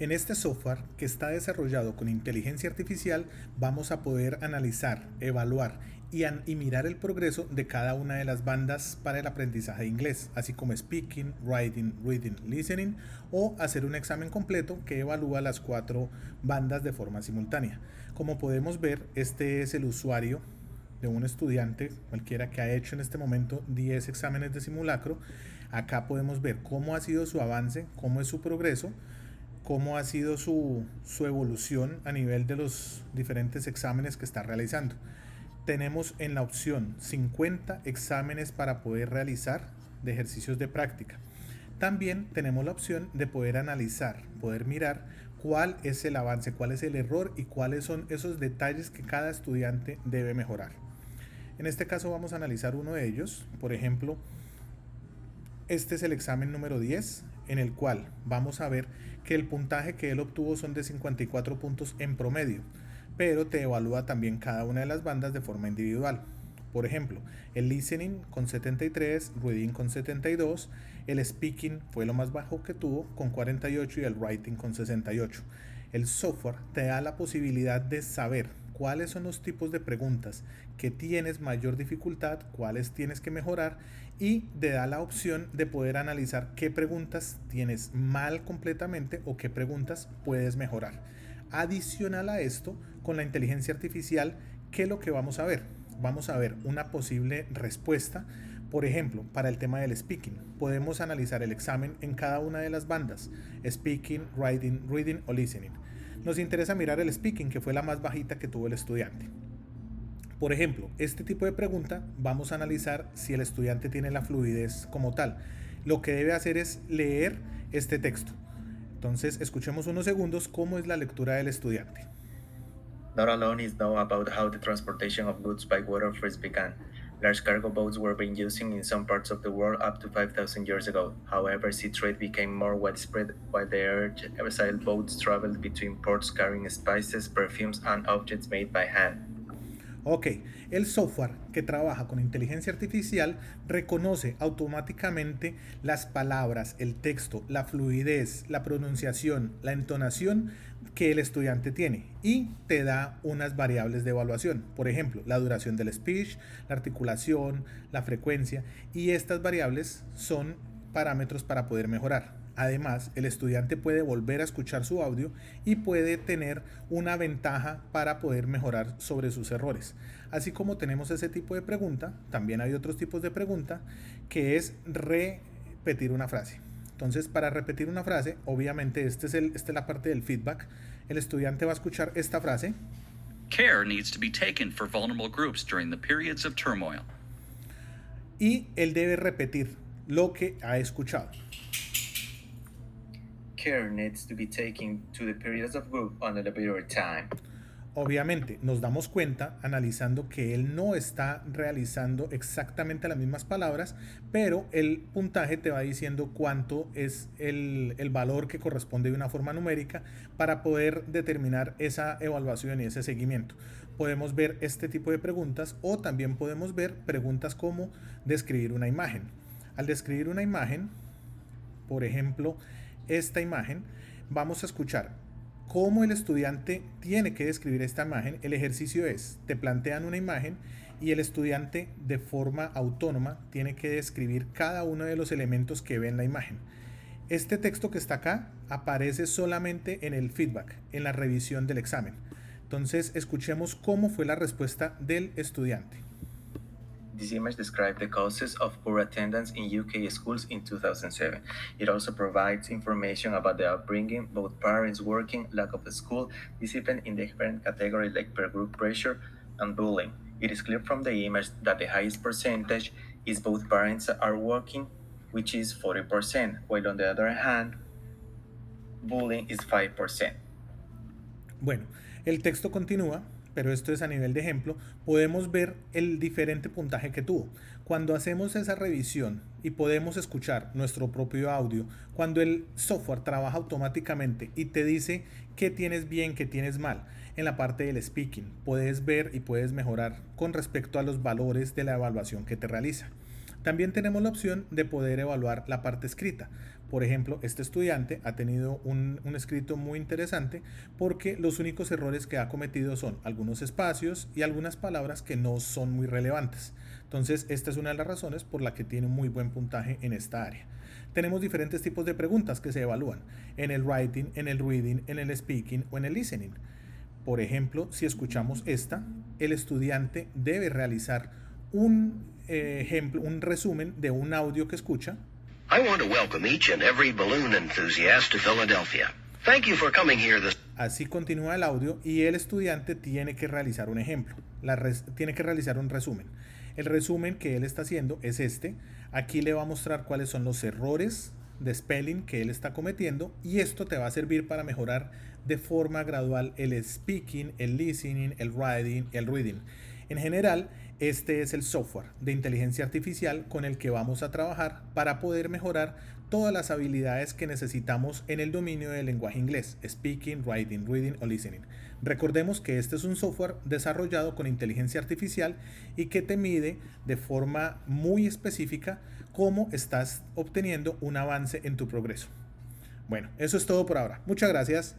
En este software que está desarrollado con inteligencia artificial vamos a poder analizar, evaluar y mirar el progreso de cada una de las bandas para el aprendizaje de inglés, así como speaking, writing, reading, listening o hacer un examen completo que evalúa las 4 bandas de forma simultánea. Como podemos ver, este es el usuario de un estudiante cualquiera que ha hecho en este momento 10 exámenes de simulacro. Acá podemos ver cómo ha sido su avance, cómo es su progreso, cómo ha sido su evolución a nivel de los diferentes exámenes que está realizando. Tenemos en la opción 50 exámenes para poder realizar de ejercicios de práctica. También tenemos la opción de poder analizar, poder mirar cuál es el avance, cuál es el error y cuáles son esos detalles que cada estudiante debe mejorar. En este caso vamos a analizar uno de ellos. Por ejemplo, este es el examen número 10, en el cual vamos a ver que el puntaje que él obtuvo son de 54 puntos en promedio, pero te evalúa también cada una de las bandas de forma individual. Por ejemplo, el listening con 73, reading con 72, el speaking fue lo más bajo que tuvo con 48 y el writing con 68. El software te da la posibilidad de saber cuáles son los tipos de preguntas que tienes mayor dificultad, cuáles tienes que mejorar y te da la opción de poder analizar qué preguntas tienes mal completamente o qué preguntas puedes mejorar. Adicional a esto, con la inteligencia artificial, ¿qué es lo que vamos a ver? Vamos a ver una posible respuesta. Por ejemplo, para el tema del speaking, podemos analizar el examen en cada una de las bandas, speaking, writing, reading o listening. Nos interesa mirar el speaking, que fue la más bajita que tuvo el estudiante. Por ejemplo, este tipo de pregunta vamos a analizar si el estudiante tiene la fluidez como tal. Lo que debe hacer es leer este texto. Entonces, escuchemos unos segundos cómo es la lectura del estudiante. Not alone is known about how the transportation of goods by water first began. Large cargo boats were being used in some parts of the world up to 5,000 years ago. However, sea trade became more widespread while the air sailboats traveled between ports carrying spices, perfumes, and objects made by hand. Ok, el software que trabaja con inteligencia artificial reconoce automáticamente las palabras, el texto, la fluidez, la pronunciación, la entonación que el estudiante tiene y te da unas variables de evaluación. Por ejemplo, la duración del speech, la articulación, la frecuencia y estas variables son parámetros para poder mejorar. Además, el estudiante puede volver a escuchar su audio y puede tener una ventaja para poder mejorar sobre sus errores. Así como tenemos ese tipo de pregunta, también hay otros tipos de pregunta que es repetir una frase. Entonces, para repetir una frase, obviamente esta es la parte del feedback. El estudiante va a escuchar esta frase. Care needs to be taken for vulnerable groups during the periods of turmoil. Y él debe repetir lo que ha escuchado. Care needs to be taken to the periods of group on a later time. Obviamente nos damos cuenta analizando que él no está realizando exactamente las mismas palabras, pero el puntaje te va diciendo cuánto es el valor que corresponde de una forma numérica para poder determinar esa evaluación y ese seguimiento. Podemos ver este tipo de preguntas o también podemos ver preguntas como describir una imagen. Al describir una imagen, por ejemplo, esta imagen, vamos a escuchar cómo el estudiante tiene que describir esta imagen. El ejercicio es, te plantean una imagen y el estudiante de forma autónoma tiene que describir cada uno de los elementos que ve en la imagen. Este texto que está acá aparece solamente en el feedback, en la revisión del examen. Entonces, escuchemos cómo fue la respuesta del estudiante. This image describes the causes of poor attendance in UK schools in 2007. It also provides information about the upbringing, both parents working, lack of school discipline in different categories like peer group pressure and bullying. It is clear from the image that the highest percentage is both parents are working, which is 40%, while on the other hand, bullying is 5%. Bueno, el texto continúa, pero esto es a nivel de ejemplo. Podemos ver el diferente puntaje que tuvo. Cuando hacemos esa revisión y podemos escuchar nuestro propio audio, cuando el software trabaja automáticamente y te dice qué tienes bien, qué tienes mal, en la parte del speaking, puedes ver y puedes mejorar con respecto a los valores de la evaluación que te realiza. También tenemos la opción de poder evaluar la parte escrita. Por ejemplo, este estudiante ha tenido un escrito muy interesante porque los únicos errores que ha cometido son algunos espacios y algunas palabras que no son muy relevantes. Entonces, esta es una de las razones por la que tiene un muy buen puntaje en esta área. Tenemos diferentes tipos de preguntas que se evalúan en el writing, en el reading, en el speaking o en el listening. Por ejemplo, si escuchamos esta, el estudiante debe realizar un resumen de un audio que escucha. I want to welcome each and every balloon enthusiast to Philadelphia. Thank you for coming here this. Así continúa el audio y el estudiante tiene que realizar un ejemplo, tiene que realizar un resumen. El resumen que él está haciendo es este. Aquí le va a mostrar cuáles son los errores de spelling que él está cometiendo y esto te va a servir para mejorar de forma gradual el speaking, el listening, el writing, el reading. En general, este es el software de inteligencia artificial con el que vamos a trabajar para poder mejorar todas las habilidades que necesitamos en el dominio del lenguaje inglés, speaking, writing, reading o listening. Recordemos que este es un software desarrollado con inteligencia artificial y que te mide de forma muy específica cómo estás obteniendo un avance en tu progreso. Bueno, eso es todo por ahora. Muchas gracias.